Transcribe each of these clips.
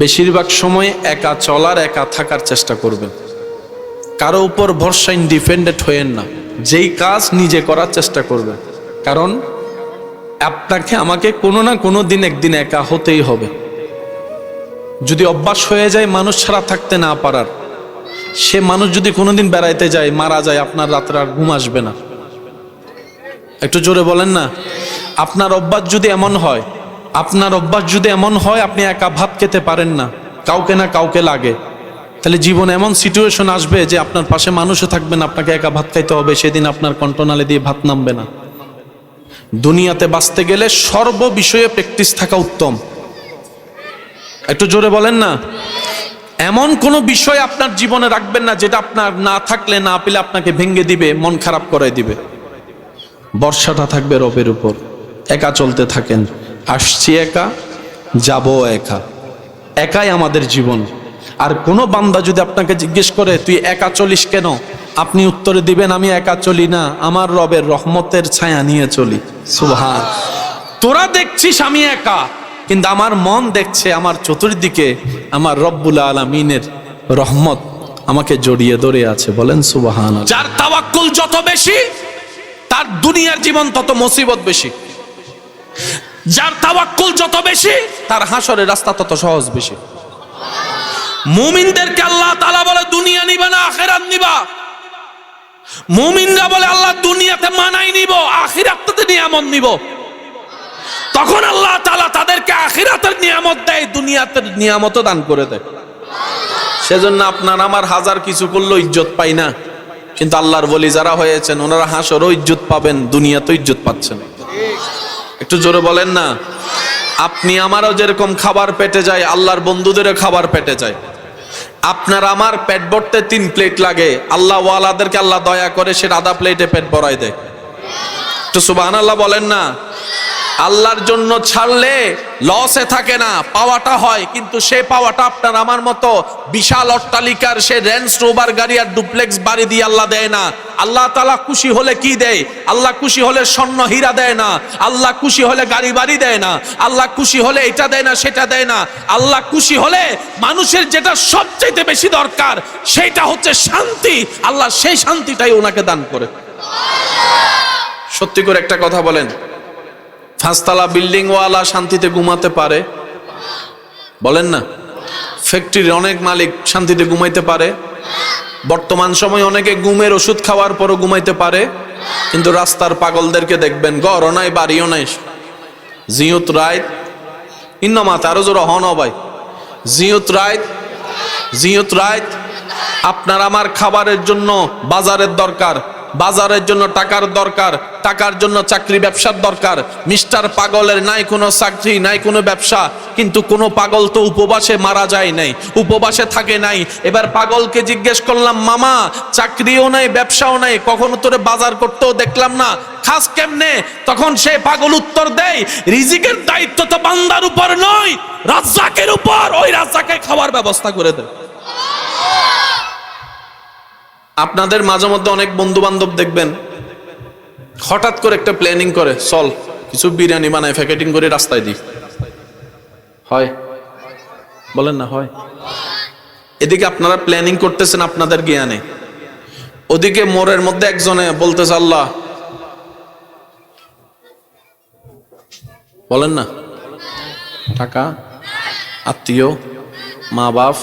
বেশিরভাগ সময় একা চলার, একা থাকার চেষ্টা করবেন। কারো উপর ভরসা ইন্ডিপেন্ডেন্ট হয়েন না। যেই কাজ নিজে করার চেষ্টা করবেন, কারণ আপনাকে আমাকে কোনো না কোনো দিন একদিন একা হতেই হবে। যদি অভ্যাস হয়ে যায় মানুষ ছাড়া থাকতে না পারার, সে মানুষ যদি কোনোদিন বেড়াইতে যায়, মারা যায়, আপনার রাত্রে আর ঘুম আসবে না। একটু জোরে বলেন না। আপনার অভ্যাস যদি এমন হয়, আপনি একা ভাত খেতে পারেন না, কাউকে না কাউকে লাগে, তাহলে জীবনে এমন সিচুয়েশন আসবে যে আপনার পাশে মানুষও থাকবে না, আপনাকে একা ভাত খাইতে হবে, সেদিন আপনার কণ্ঠনালী দিয়ে ভাত নামবে না। দুনিয়াতে বাঁচতে গেলে সর্ব বিষয়ে প্র্যাকটিস থাকা উত্তম। একটু জোরে বলেন না। এমন কোনো বিষয় আপনার জীবনে রাখবেন না যেটা আপনার না থাকলে, না পেলে আপনাকে ভেঙে দিবে, মন খারাপ করে দিবে। ভরসাটা থাকবে রবের উপর। একা চলতে থাকেন। আসছি একা, যাব একা, একাই আমাদের জীবন। আর কোনো বান্দা যদি আপনাকে জিজ্ঞেস করে তুই একা চলিস কেন, আপনি উত্তরে দিবেন আমি একা চলি না, আমার রবের রহমতের ছায়া নিয়ে চলি। সুবহান। তোরা দেখছিস আমি একা, কিন্তু আমার মন দেখছে আমার চতুর্দিকে আমার রব্বুল আলামিনের রহমত আমাকে জড়িয়ে ধরে আছে। বলেন সুবহান। যার তাওয়াক্কুল যত বেশি, তার দুনিয়ার জীবন তত মুসিবত বেশি। যার তাওয়াক্কুল যত বেশি, তার হাসরের রাস্তা তত সহজ বেশি। মুমিনদেরকে আল্লাহ তাআলা বলে দুনিয়া নিবা না আখিরাত নিবা। মুমিনরা বলে আল্লাহ দুনিয়াতে মানাই নিব, আখিরাতে নিয়ামত নিব। তখন আল্লাহ তাআলা তাদেরকে আখিরাতের নিয়ামত দেয়, দুনিয়াতে নিয়ামতও দান করে দেয়। সেজন্য আপনার আমার হাজার কিছু করলেও ইজ্জত পাই না, কিন্তু আল্লাহর ওলি যারা হয়েছেন ওনারা হাসরও ইজ্জত পাবেন, দুনিয়াতেও ইজ্জত পাচ্ছেন। একটু জোরে বলেন না। আপনি আমারও যেরকম খাবার পেটে যায়, আল্লাহর বন্ধুদেরও খাবার পেটে যায়। আপনার আমার পেট ভরতে 3 প্লেট লাগে, আল্লাহ ওয়ালাদেরকে আল্লাহ দয়া করে সে আধা প্লেটে পেট ভরাই দেয়। তো সুবহানাল্লাহ বলেন না। আল্লাহর জন্য ছাড়লে লসে থাকে না, পাওয়াটা হয়, কিন্তু সে পাওয়াটা আপনার আমার মতো বিশাল অট্টালিকার সে রেঞ্জ রোভার গাড়ি আর ডুপ্লেক্স বাড়ি দিয়ে আল্লাহ দেয় না। আল্লাহ তাআলা খুশি হলে কি দেয়? আল্লাহ খুশি হলে স্বর্ণ হীরা দেয় না, আল্লাহ খুশি হলে গাড়ি বাড়ি দেয় না, আল্লাহ খুশি হলে এটা দেয় না সেটা দেয় না। আল্লাহ খুশি হলে মানুষের যেটা সবচেয়ে বেশি দরকার সেটা হচ্ছে শান্তি, আল্লাহ সেই শান্তিটাই ওনাকে দান করে। সত্যি করে একটা কথা বলেন, 5 তলা বিল্ডিং ওয়ালা শান্তিতে ঘুমাতে পারে? বলেন না। ফ্যাক্টরির অনেক মালিক শান্তিতে ঘুমাইতে পারে? বর্তমান সময় অনেকে ঘুমের ওষুধ খাওয়ার পরও ঘুমাইতে পারে, কিন্তু রাস্তার পাগলদেরকে দেখবেন, ঘরও নাই বাড়িও নাই, জিয়ত রাইত ইন্নমাতে আরো জোর হন ভাই, জিয়ত রাইত। আপনার আমার খাবারের জন্য বাজারের দরকার, বাজারের জন্য টাকার দরকার, টাকার জন্য চাকরি ব্যবসার দরকার। মিস্টার পাগলের নাই কোনো চাকরি, নাই কোনো ব্যবসা, কিন্তু কোনো পাগল তো উপবাসে মারা যায় নাই, উপবাসে থাকে নাই। এবার পাগলকে জিজ্ঞেস করলাম, মামা চাকরিও নাই ব্যবসাও নাই, কখনো তোরে বাজার করতেও দেখলাম না, খাস কেমনে? তখন সে পাগল উত্তর দেয়, রিজিকের দায়িত্ব তো বান্দার উপর নয়, রাজ্জাকের উপর, ওই রাজ্জাকে খাওয়ার ব্যবস্থা করে দেয়। আপনাদের মাঝে মধ্যে অনেক বন্ধু বান্ধব দেখবেন হঠাৎ করে একটা প্ল্যানিং করে, চল কিছু বিরিয়ানি বানায় প্যাকেটিং করে রাস্তায় দিই। হয়? বলেন না হয়? এদিকে আপনারা প্ল্যানিং করতেছেন আপনাদের জ্ঞানে, ওদিকে মোড়ের মধ্যে একজনে বলতেছে আল্লাহ, বলেন না, টাকা, আত্মীয়, মা বাপ,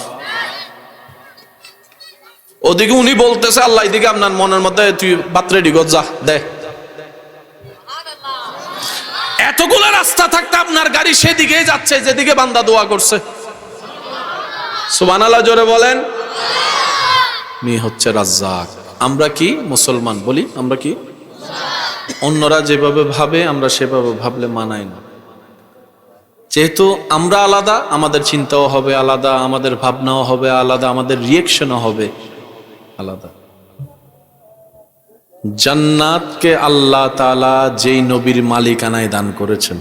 ওদিকে উনি বলতেছে আল্লাহ, এদিকে আপনার মনের মধ্যে তুই বাত রেডি কর, যা দে। এতগুলো রাস্তা থাকতে আপনার গাড়ি সেদিকে যাচ্ছে যেদিকে বান্দা দোয়া করছে। সুবহানাল্লাহ জোরে বলেন। নি হচ্ছে রাজ্জাক। আমরা কি মুসলমান? বলি আমরা কি? অন্যরা যেভাবে ভাবে আমরা সেভাবে ভাবলে মানায় না। যেহেতু আমরা আলাদা, আমাদের চিন্তাও হবে আলাদা, আমাদের ভাবনাও হবে আলাদা, আমাদের রিয়েকশনও হবে আলাদা। জান্নাতকে আল্লাহ তাআলা যেই নবীর মালিকানায় দান করেছেন,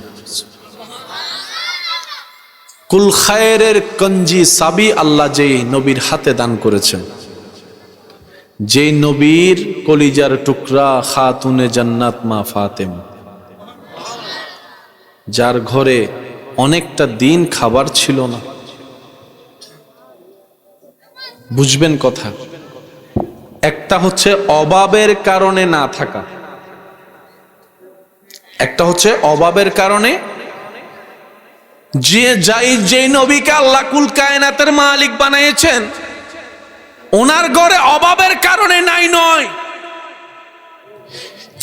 কুল খায়রের কঞ্জি সাবি আল্লাহ যেই নবীর হাতে দান করেছেন, যেই নবীর কলিজার টুকরা খাতুনে জান্নাত মা ফাতেমা, যার ঘরে অনেকটা দিন খাবার ছিল না, বুঝবেন কথা। একটা হচ্ছে অভাবের কারণে না থাকা, একটা হচ্ছে অভাবের কারণে যে নবীকে আল্লাহ কুল কায়নাতের মালিক বানিয়েছেন ওনার ঘরে অভাবের কারণে নাই নয়,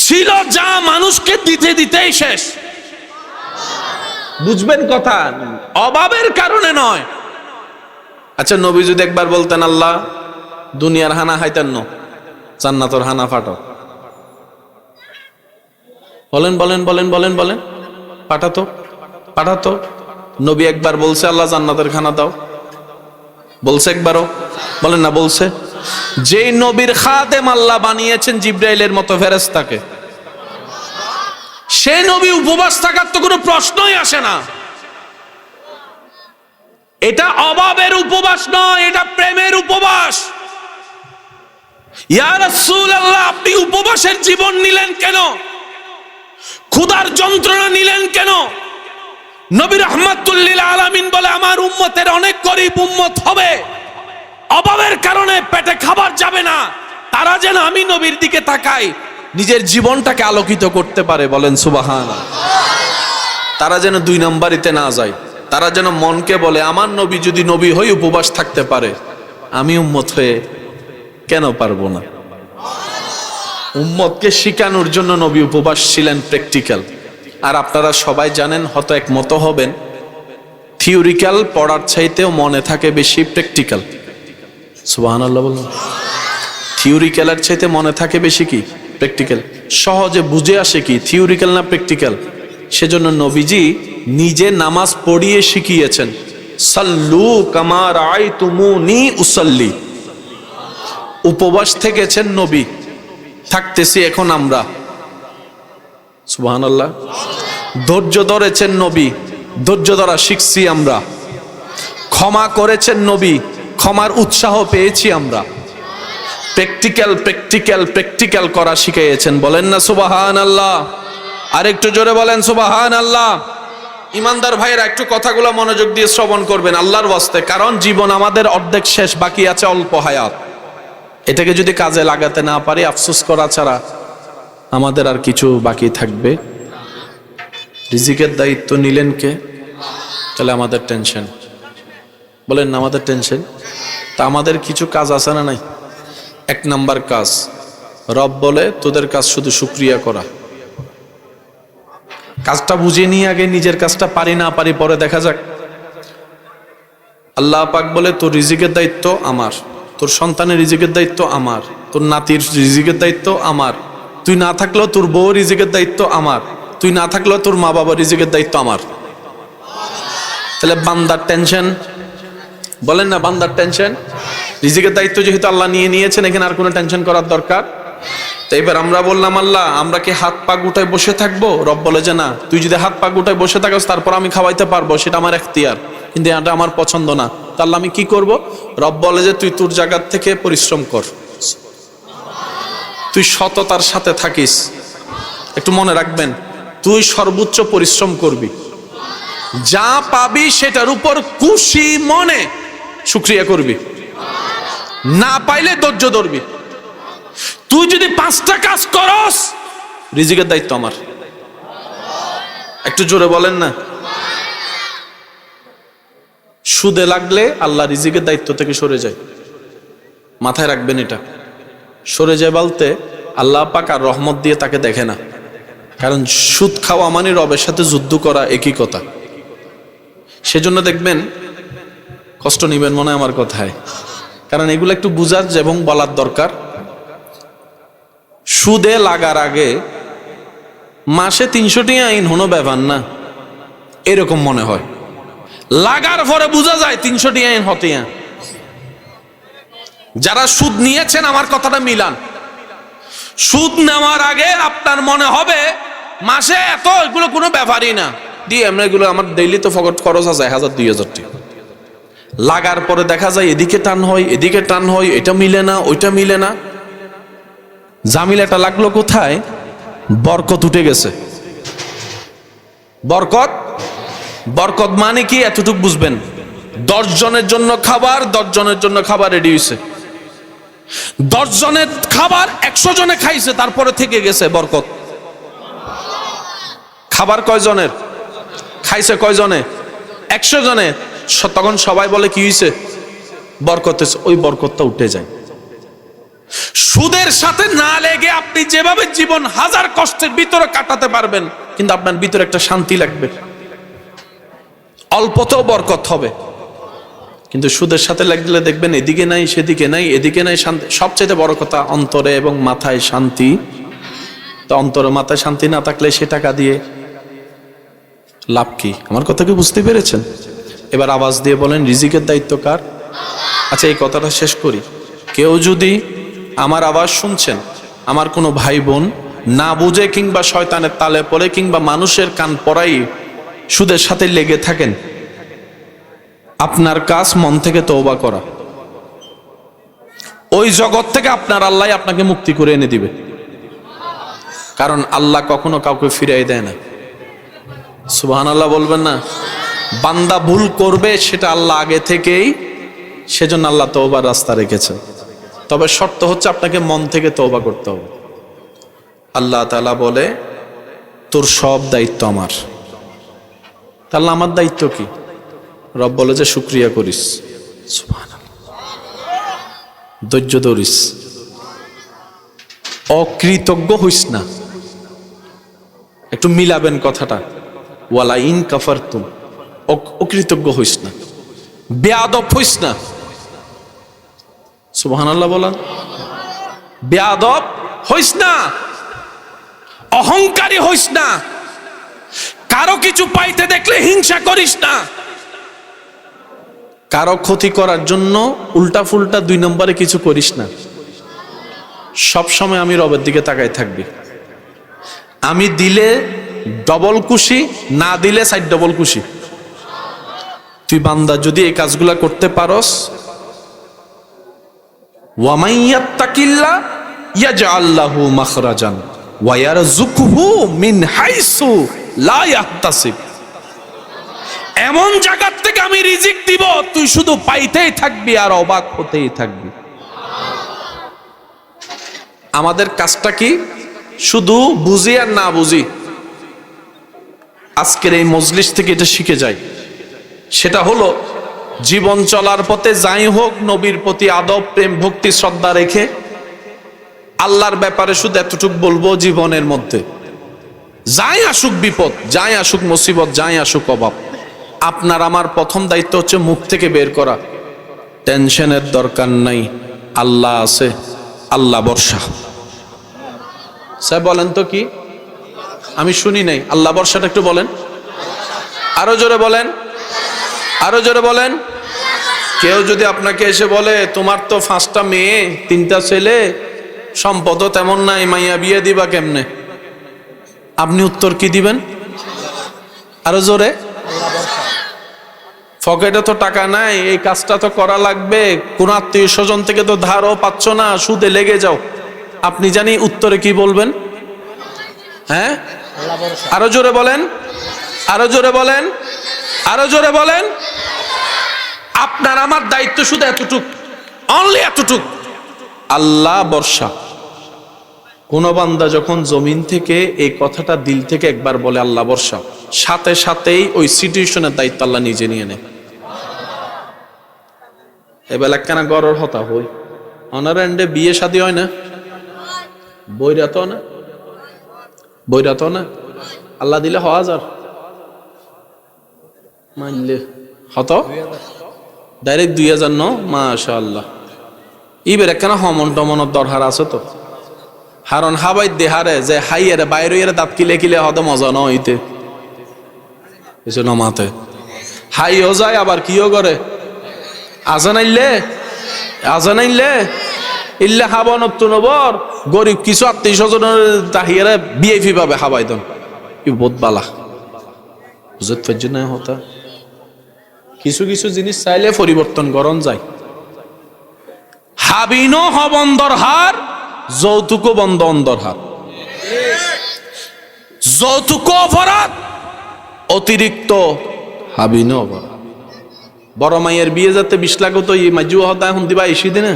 ছিল যা মানুষকে দিতে দিতেই শেষ। বুঝবেন কথা, অভাবের কারণে নয়। আচ্ছা, নবী যদি একবার বলতেন আল্লাহ দুনিয়ার হানা হাইতেন ন, জান্নাতের হানা ফাটাও, বলেন বলেন বলেন বলেন বলেন, পাঠাতো পাঠাতো। নবী একবার বলছে আল্লাহ জান্নাতের খানা দাও? বলছে একবারও? বলেন না বলছে। যেই নবীর খাদেম আল্লাহ বানিয়েছেন জিব্রাইলের মতো ফেরেশতাকে, সে নবী উপবাস থাকার তো কোনো প্রশ্নই আসে না। এটা অভাবের উপবাস নয়, এটা প্রেমের উপবাস। ইয়া রাসূলুল্লাহ, আপনি উপবাসের জীবন নিলেন কেন? ক্ষুধার যন্ত্রণা নিলেন কেন? নবী রাহমাতুল লিল আলামিন বলে আমার উম্মতের অনেক গরীব উম্মত হবে, অভাবের কারণে পেটে খাবার যাবে না, তারা যেন আমি নবীর দিকে তাকাই নিজের জীবনটাকে আলোকিত করতে পারে। বলেন সুবহানাল্লাহ। তারা যেন দুই নাম্বারিতে না যায়, তারা যেন মনকে বলে আমার নবী যদি নবী হয়ে উপবাস থাকতে পারে, আমি উম্মত হয়ে কেন পারবো না? উম্মতকে শিখানোর জন্য নবী উপবাস ছিলেন, প্র্যাকটিক্যাল। আর আপনারা সবাই জানেন, হয়তো একমত হবেন, থিওরিক্যাল পড়ার চাইতেও মনে থাকে বেশি প্র্যাকটিক্যাল। সুবহানাল্লাহ বলুন। থিওরিক্যালের চাইতে মনে থাকে বেশি কি? প্র্যাকটিক্যাল। সহজে বুঝে আসে কি, থিওরিক্যাল না প্র্যাকটিক্যাল। সেজন্য নবীজি নিজে নামাজ পড়িয়ে শিখিয়েছেন, সাল্লু কামা রাআইতুমুনি উসাল্লি। উপবাস থেকেছেন নবী, থাকতেছি এখন আমরা। সুবহানাল্লাহ। ধৈর্য ধরেছেন নবী, ধৈর্য ধরা শিখছি আমরা। ক্ষমা করেছেন নবী, ক্ষমার উৎসাহ পেয়েছি আমরা। প্র্যাকটিক্যাল প্র্যাকটিক্যাল প্র্যাকটিক্যাল করা শিখিয়েছেন। বলেন না সুবহানাল্লাহ। আরেকটু জোরে বলেন সুবহানাল্লাহ। ইমানদার ভাইরা একটু কথাগুলো মনোযোগ দিয়ে শ্রবণ করবেন আল্লাহর ওয়াস্তে, কারণ জীবন আমাদের অর্ধেক শেষ, বাকি আছে অল্প হায়াত। এটাকে যদি কাজে লাগাতে না পারি, আফসোস করা ছাড়া আমাদের আর কিছু বাকি থাকবে? রিজিকের দায়িত্ব নিলেন কে? তাহলে আমাদের টেনশন। বলেন না আমাদের টেনশন। তা আমাদের কিছু কাজ আছে না নাই? এক নাম্বার কাজ, রব বলে তোদের কাজ শুধু শুকরিয়া করা। কাজটা বুঝে নিয়ে আগে নিজের কাজটা পারি না পারি পরে দেখা যাক। আল্লাহ পাক বলে তোর রিজিকের দায়িত্ব আমার, তোর সন্তানের রিজিকের দায়িত্ব আমার, তোর নাতির রিজিকের দায়িত্ব আমার, তুই না থাকলেও তোর বউ রিজিকের দায়িত্ব আমার, তুই না থাকলেও তোর মা বাবার রিজিকের দায়িত্ব আমার। তাহলে বান্দার টেনশন? বলেন না বান্দার টেনশন। রিজিকের দায়িত্ব যেহেতু আল্লাহ নিয়ে নিয়েছেন, এখানে আর কোনো টেনশন করার দরকার। তো এবার আমরা বললাম আল্লাহ আমরা কি হাত পা গুটায় বসে থাকবো? রব বলে যে না, তুই যদি হাত পা গুটায় বসে থাকস তারপর আমি খাওয়াইতে পারবো, সেটা আমার এখতিয়ার, কিন্তু এটা আমার পছন্দ না। তাহলে আমি কি করব? রব বলে যে তুই তোর জায়গা থেকে পরিশ্রম কর, তুই সততার সাথে থাকিস। একটু মনে রাখবেন, তুই সর্বোচ্চ পরিশ্রম করবি, যা পাবি সেটার উপর খুশি মনে শুকরিয়া করবি, না পাইলে ধৈর্য ধরবি। তুই যদি 5টা কাজ করস, রিজিকের দায়িত্ব আমার। একটু জোরে বলেন না। সুদে লাগলে আল্লাহ রিজিকের দায়িত্ব থেকে সরে যায়, মাথায় রাখবেন এটা। সরে যায় বলতে আল্লাহ পাক আর রহমত দিয়ে তাকে দেখে না, কারণ সুদ খাওয়া মানে রবের সাথে যুদ্ধ করা, একই কথা। সেজন্য দেখবেন, কষ্ট নিবেন মনে হয় আমার কথায়, কারণ এগুলো একটু বুঝার এবং বলার দরকার। সুদে লাগার আগে মাসে 300 টাকা আইন হনো ব্যাপার না, এরকম মনে হয়। লাগার পরে বোঝা যায় 300 টাকা আইন হতে। যারা সুদ নিয়েছেন আমার কথাটা মিলান। সুদ নেওয়ার আগে আপনার মনে হবে মাসে এত, এগুলো কোনো ব্যাপারই না, দিয়ে আমরা এগুলো আমার ডেইলি তো ফকট খরচ আছে 1000-2000 টাকা। লাগার পরে দেখা যায় এদিকে টান হয়, এদিকে টান হয়, এটা মিলে না, ওইটা মিলে না। জামিলাটা লাগলো কোথায়? বরকত উঠে গেছে। বরকত, বরকত মানে কি এতটুকু বুঝবেন, 10 জনের জন্য খাবার, 10 জনের জন্য খাবার রেডি হয়েছে। 10 জনের খাবার 100 জনে খাইছে, তারপরে থেকে গেছে বরকত। খাবার কয় জনের খাইছে, কয় জনে? 100 জনে। তখন সবাই বলে কি হয়েছে? বরকত হয়েছে। ওই বরকতটা উঠে যায়। সুদের সাথে না লেগে আপনি যেভাবে জীবন হাজার কষ্টের ভিতরে কাটাতে পারবেন, কিন্তু আপনার ভিতরে একটা শান্তি লাগবে, অল্পতেও বরকত হবে। কিন্তু সুদের সাথে লাগলে দেখবেন এদিকে নাই সেদিকে নাই, এদিকে নাই শান্তি। সবচেয়ে বড় কথা অন্তরে এবং মাথায় শান্তি। তো অন্তরে মাথায় শান্তি না থাকলে সে টাকা দিয়ে লাভ কি? আমার কথা কি বুঝতে পেরেছেন? এবার আওয়াজ দিয়ে বলেন, রিজিকের দায়িত্ব কার? আচ্ছা, এই কথাটা শেষ করি। কেউ যদি আমার আওয়াজ শুনছেন, আমার কোনো ভাই বোন না বুঝে কিংবা শয়তানের তালে পড়ে কিংবা মানুষের কান পড়াই সুদের সাথে লেগে থাকেন, আপনার কাজ মন থেকে তওবা করা। ওই জগৎ থেকে আপনার আল্লাহ আপনাকে মুক্তি করে এনে দিবে। কারণ আল্লাহ কখনো কাউকে ফিরাই দেয় না। সুবহানাল্লাহ বলবেন না? বান্দা ভুল করবে সেটা আল্লাহ আগে থেকেই, সেজন্য আল্লাহ তওবার রাস্তা রেখেছেন। তবে শর্ত হচ্ছে আপনাকে মন থেকে তওবা করতে হবে। আল্লাহ তাআলা বলে, তোর সব দায়িত্ব আমার। তাহলে আমার দায়িত্ব কি? রব বলে যে শুকরিয়া করিস, সুবহানাল্লাহ, ধৈর্য ধরিস, অকৃতজ্ঞ হইস না। একটু মিলাবেন কথাটা, ওয়ালা ইন কাফারতুম, অকৃতজ্ঞ হইস না, বেয়াদব হইস না। সুবহানাল্লাহ বলেন, বেয়াদব হইস না, অহংকারী হইস না, কারো কিছু পাইতে দেখলে হিংসা করিস না, কারো ক্ষতি করার জন্য উল্টা ফুলটা 2 নম্বরে কিছু করিস না। সব সময় আমি রবের দিকে তাকাই থাকবি। আমি দিলে ডবল খুশি, না দিলে 4 ডবল খুশি। তুই বান্দা যদি এই কাজগুলা করতে পারস, ওয়া মান ইয়াত্তাকিল্লাহ ইয়াজআল লাহু মাখরাজান ওয়া ইয়ারযুকহু মিন হাইসু লা ইয়াহতাসিব। এমন জায়গা থেকে আমি রিজিক দিব, তুই শুধু পাইতেই থাকবি আর অবাক হতেই থাকবি। আমাদের কাজটা কি? শুধু বুঝি আর না বুঝি। আজকের এই মজলিস থেকে এটা শিখে যাই। সেটা হলো, জীবন চলার পথে যাই হোক, নবীর প্রতি আদব, প্রেম, ভক্তি, শ্রদ্ধা রেখে আল্লাহর ব্যাপারে শুধু এতটুকু বলবো, জীবনের মধ্যে যাই আসুক বিপদ, যাই আসুক মুসিবত, যাই আসুক অভাব, আপনার আমার প্রথম দায়িত্ব হচ্ছে মুখ থেকে বের করা, টেনশনের দরকার নাই, আল্লাহ আছে, আল্লাহ ভরসা। স্যার বলেন তো কি? আমি শুনি নাই। আল্লাহ ভরসাটা একটু বলেন, আরো জোরে বলেন, আরো জোরে বলেন। কেউ যদি আপনাকে এসে বলে, তোমার তো 5টা মেয়ে 3টা ছেলে, সম্পদও তেমন নাই, মাইয়া বিয়ে দিবা কেমনে? আপনি উত্তর কি দিবেন? আরো জোরে। পকেটে তো টাকা নাই, এই কাজটা তো করা লাগবে, কোন আত্মীয় স্বজন থেকে তো ধারও পাচ্ছ না, সুদে লেগে যাও। আপনি জানি উত্তরে কি বলবেন? হ্যাঁ, আরো জোরে বলেন, আরো জোরে বলেন, আরো জোরে বলেন। আপনার আমার দায়িত্ব শুধু এতটুক, অনলি এতটুক, আল্লাহ ভরসা। কোন বান্দা যখন জমিন থেকে এই কথাটা দিল থেকে একবার বলে আল্লাহ ভরসা, সাথে সাথেই ওই সিচুয়েশনের দায়িত্ব আল্লাহ নিজে নিয়ে নেয়। এবার একখানা গরর হতা হই, অনার এন্ডে বিয়ে শাদী হয় না, বইরাত না, বইরাত না, আল্লাহ দিলে 1000 মানলে হত ডাইরেক্ট 2000 ন, মাশাআল্লাহ। ইবের একখানা হমন টমনের দরকার আছে তো, হারন হাবাই দেহারে যে হাইয়ারে বাইরে দাঁত কিলে কিলে হতে মজা ন হইতে কিছু নমাতে হাইও যায়, আবার কিও করে আজানাইলে, আজানাইলে ইল্লে হাবা নতুন নবর গরিব কিছু আত্মীয় স্বজনের তাহিয়ারে বিএফি পাবে হাবাই দন, কি বোধ বালা বুঝতে পারছি না। হতা কিছু কিছু জিনিস চাইলে পরিবর্তন করন যায়। হাবিনো হবন্দর হার, যৌতুক বন্ধ অন্দর হার। যৌতুক অপরাধ, অতিরিক্ত হাবিনো অপরাধ। বড় মাইয়ের বিয়ে যাতে 20 লাখ তো এই মাঝু হতা এখন দিবা 80 দিনে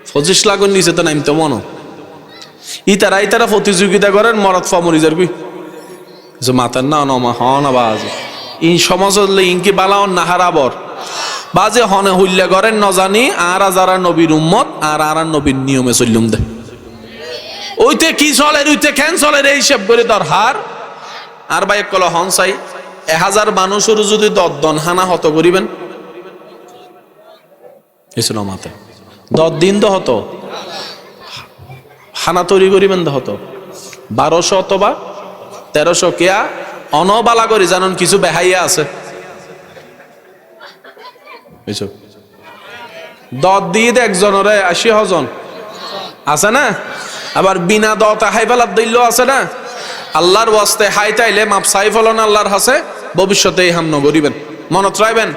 25 লাখের নিচে তো নামতে মনো ইতারা প্রতিযোগিতা করেন মরদ ফা মরি যাবি যে মাতার না নমা হন আবাজ ই সমাজ ইনকি বালাও নাহারাবর বাজে হনে হইলে করেন নজানি আর যারা নবীর উম্মত আর নবীর নিয়মে চললুম দে ওইতে কি চলে ওইতে কেন চলে এই হিসাব করে দরহার আর ভাই কল হন চাই 1000 মানুষের যদি দন হানা হত করিবেন এসলো মাতে 10 দিন তো হতো হানা তৈরি করিবেন তো হতো 1200 অথবা 1300 কেয়া অনবালা করি জানেন কিছু বেহাইয়া আছে 10 দিয়ে একজনরে 80 জন আছে না আবার বিনা দতা হাই ফেলার দিল আছে না আল্লাহর ওয়াস্তে হাই তাইলে মাপ চাই ফলন আল্লাহর হাসে ভবিষ্যতে এই হামন করিবেন মনত রাখবেন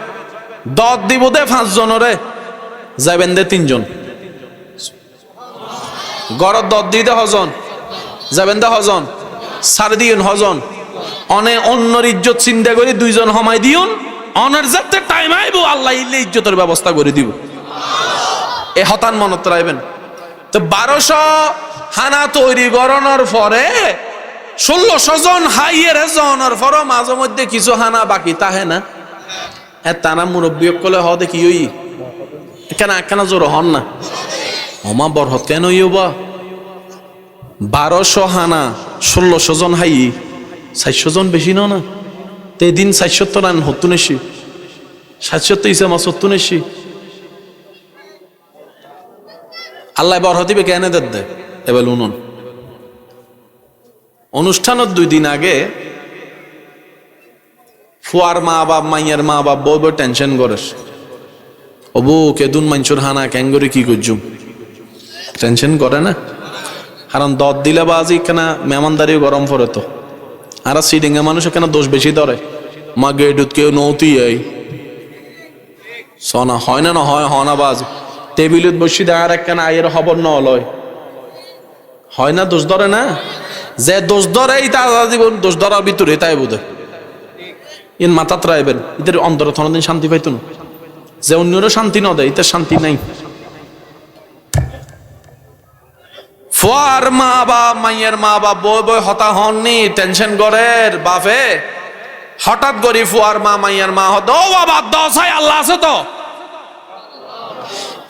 10 দিব দে 5 জনরে যাবেন দে 3 জন গড় 10 দিতে হজন যাবেন দে হজন সার দিন হজন অনে অন্যর ইজ্জত চিন্তা করে 2 জন হমাই দিউন অনার যাতে টাইম আইব আল্লাহ ইল্লে ইজ্জতের ব্যবস্থা করে দিব এ হতান মনত রাখবেন তো 1200 হানা তৈরি করানোর পরে 1600 জন হাইয়ের জনের পর মাঝে মধ্যে কিছু হানা বাকি তাহে না তারা মুরব্বী কলে হ দেখি ওই কেন জোর হন না অমা বরহত কেন ইবা 1200 হানা 1600 জন হাই 400 জন বেশি না তে দিন 470 রান হতো নেছি 770 ইসে মাস হতো নেছি আল্লাহ বরহতিবে কেন দে এবার উনুন অনুষ্ঠানের 2 দিন আগে ফুয়ার মা বাপ মাইয়ার মা বাপ বউ টেনশন করেস অবু কেদুন মাঞ্চুর হানা ক্যাঙ্গরি কি করছুম টেনশন করে না কারণ 10 দিলে বাজি কেন মেহমানদারিও গরম পড়ে তো আর সিডিংয়ে মানুষ কেন দোষ বেশি ধরে মা গেডুত কেউ নৌতি এই সনা হয় না হয় হনা বাজ টেবিলত বসি দেখার একখান আয়ের খবর ন লয় হয় না দোষ ধরে না যে দোষ ধরে তা জীবন দোষ ধরার ভিতরে তাই বোধ ইন মাথাত রাখবেন এদের অন্তর থনদিন শান্তি পাইতো না যে অন্যরও শান্তি ন দেয় এতে শান্তি নাই ফুয়ার মা বাপ মাইয়ের মা বাপ বই হতা হননি টেনশন করের বাপে হঠাৎ করি ফুয়ার মা মাইয়ার মা হত ও বাবা 10 আল্লাহ আছে তো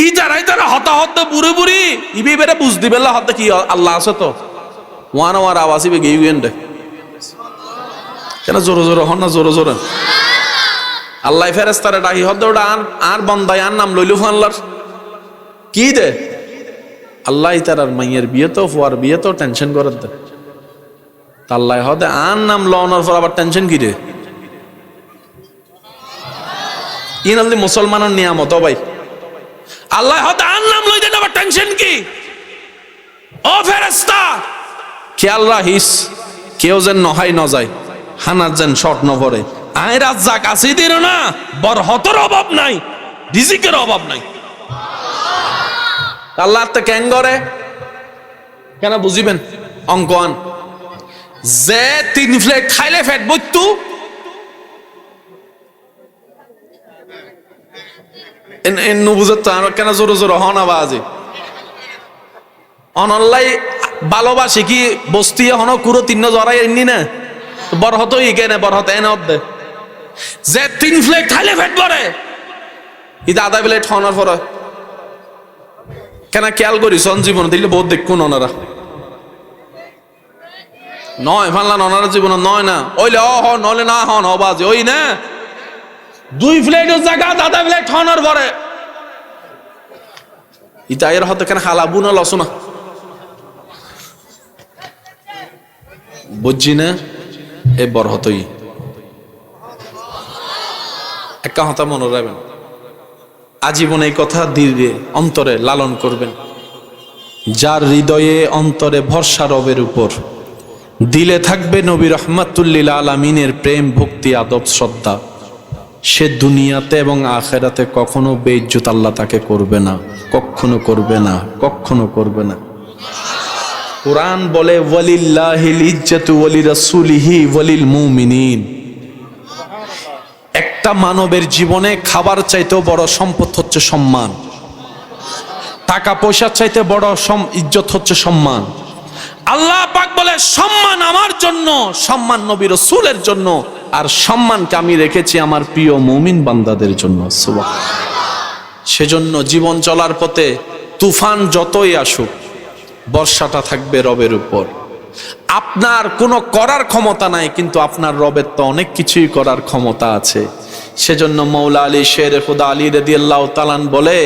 ইতারা হতাহত বুড়ি বুড়ি ইবি বেড়ে বুঝ দিবে হত কি আল্লাহ আছে তো ওয়ান ওয়ার আওয়াজ ইবে গেই গেন্ডে কেন জোরে জোরে হন না জোরে জোরে আল্লাহ ফেরেস্তারে ডাকি হদ ওটা আর বন্দাই আর নাম লইলু আল্লাহর কি দে আল্লাহ তারার মাইয়ের বিয়ে তো ফুয়ার বিয়ে তো টেনশন করে দে আল্লাহ হদে আর নাম লওয়ানোর পর আবার টেনশন কি রে ইনালি মুসলমানের নিয়ামত ভাই আল্লাহ হদে আর নাম লই দেন আবার টেনশন কি ও ফেরেশতা খেয়াল রাখিস কেউ যেন নহাই ন যায় হানার যেন শর্ট ন পড়ে আয়রা যাক আসি দিল না বরহতর অভাব নাই রিজিকের অভাব নাই আল্লাহ তো কেন করে কেন বুঝিবেন অঙ্কন যে 3 প্লেট খাইলে ফেট বইতু এন বুঝত আর কেন জোরে জোরে হন আওয়াজে অনলাই ভালোবাসি কি বস্তি হন কুরো 3 জরাই এনি না বরহত ই কেনে বরহত এনে দে যে 3 প্লেট খাইলে ফেট পড়ে ইদা আধা প্লেট হনার পরে কেন খেয়াল করি জীবন দিলে বহুত দেখুন ওনারা নয় ফানলান ওনারা জীবন নয় না ওইলে নলে না হন বাজে ওই না 2 প্লেটের জায়গা আধা প্লেট হনার পরে ইটা এর হতে কেন হালাবু না লস না বুঝছি না এ বরহতই একটা হতা মনে রাখবেন আজীবন এই কথা ধীরে অন্তরে লালন করবেন যার হৃদয়ে অন্তরে ভরসা রবের উপর দিলে থাকবে নবী রহমাতুল্লিল আলামিনের প্রেম ভক্তি আদব শ্রদ্ধা সে দুনিয়াতে এবং আখেরাতে কখনো বেইজ্জত আল্লাহ তাকে করবে না কখনো করবে না কখনো করবে না কুরআন বলে ওয়ালিল্লাহিল ইজ্জাতু ওয়ালি রাসূলিহি ওয়ালিল মুমিনিন একটা মানবের জীবনে খাবার চাইতেও বড় সম্পদ হচ্ছে সম্মান টাকা পয়সার চাইতে বড় ইজ্জত হচ্ছে সম্মান। আল্লাহ পাক বলে সম্মান আমার জন্য, সম্মান নবী রাসূলের জন্য, আর সম্মানকে আমি রেখেছি আমার প্রিয় মুমিন বান্দাদের জন্য। সুবহানাল্লাহ। সেজন্য জীবন চলার পথে তুফান যতই আসুক, বর্ষাটা থাকবে রবের উপর। আপনার কোনো করার ক্ষমতা নাই, কিন্তু আপনার রবের তো অনেক কিছুই করার ক্ষমতা আছে। সেজন্য মৌলা আলী শের খুদা আলী রাদিয়াল্লাহু তাআলা বলে,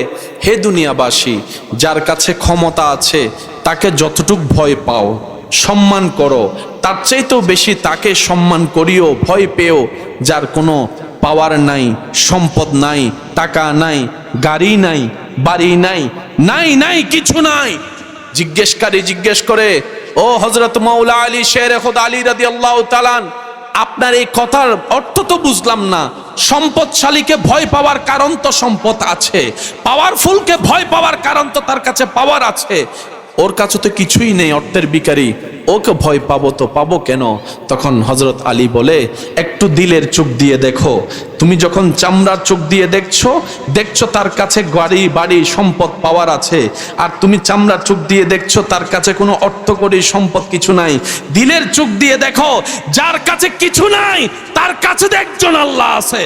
হে দুনিয়াবাসী, যার কাছে ক্ষমতা আছে তাকে যতটুক ভয় পাও, সম্মান করো, তার চাইতেও বেশি তাকে সম্মান করিও, ভয় পেও যার কোনো পাওয়ার নাই, সম্পদ নাই, টাকা নাই, গাড়ি নাই, বাড়ি নাই, নাই নাই কিছু নাই। জিজ্ঞেসকারী জিজ্ঞেস করে, ও হযরত মাওলা আলী শের খুদা আলী রাদিয়াল্লাহু তাআলা, আপনার এই কথার অর্থ তো বুঝলাম না। সম্পদশালীকে ভয় পাওয়ার কারণ তো সম্পদ আছে, পাওয়ারফুলকে ভয় পাওয়ার কারণ তো তার কাছে পাওয়ার আছে, ওর কাছে তো কিছুই নেই, অর্থের ভিখারি, ওকে ভয় পাবো তো পাবো কেন? তখন হযরত আলী বলে, একটু দিলের চোখ দিয়ে দেখো। তুমি যখন চামড়ার চোখ দিয়ে দেখছো তার কাছে গাড়ি বাড়ি সম্পদ পাওয়ার আছে, আর তুমি চামড়ার চোখ দিয়ে দেখছো তার কাছে কোনো অর্থকরী সম্পদ কিছু নাই। দিলের চোখ দিয়ে দেখো, যার কাছে কিছু নাই তার কাছে তো একজন আল্লাহ আছে।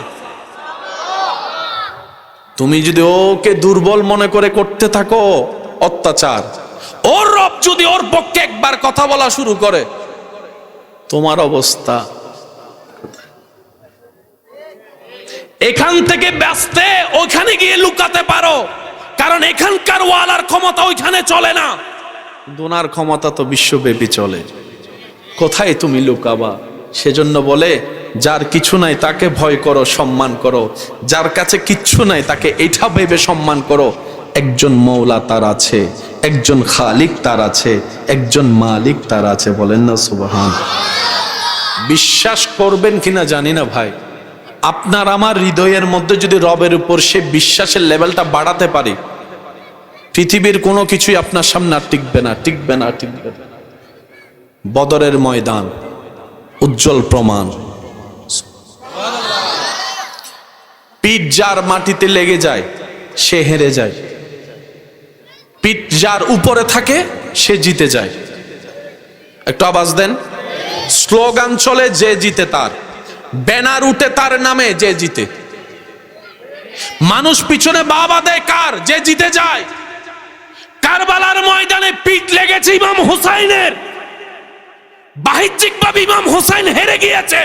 তুমি যদি ওকে দুর্বল মনে করে করতে থাকো অত্যাচার, ওর রব যদি ওর পক্ষে একবার কথা বলা শুরু করে, তোমার অবস্থা। এখান থেকে বাঁচতে ওখানে গিয়ে লুকাতে পারো, কারণ এখানকার ওয়ালার ক্ষমতা ওইখানে চলে না, দোনার ক্ষমতা তো বিশ্বব্যাপী চলে। কোথায় তুমি লুকাবা? সেজন্য বলে, যার কিছু নাই তাকে ভয় করো, সম্মান করো, যার কাছে কিচ্ছু নাই তাকে এটা ভেবে সম্মান করো, একজন মৌলা তার আছে, একজন খালিক তার আছে, একজন মালিক তার আছে। বলেন না সুবহানাল্লাহ। বিশ্বাস করবেন কিনা জানি না ভাই, আপনার আমার হৃদয়ের মধ্যে যদি রবের উপর সে বিশ্বাসের লেভেলটা বাড়াতে পারি, পৃথিবীর কোনো কিছুই আপনার সামনে আর টিকবে না, টিকবে না, টিকবে না। বদরের ময়দান উজ্জ্বল প্রমাণ। পিঠ যার মাটিতে লেগে যায় সে হেরে যায়, পিঠ যার উপরে থাকে সে জিতে যায়। একটু আওয়াজ দেন। স্লোগান চলে, যে জিতে তার, ব্যানার উঠে তার নামে, যে জিতে। মানুষ পিছনে বাবা দেয় কার? যে জিতে যায়। কারবালার ময়দানে পিঠ লেগেছে ইমাম হুসাইনের, বাহ্যিকভাবে ইমাম হুসাইন হেরে গিয়েছে,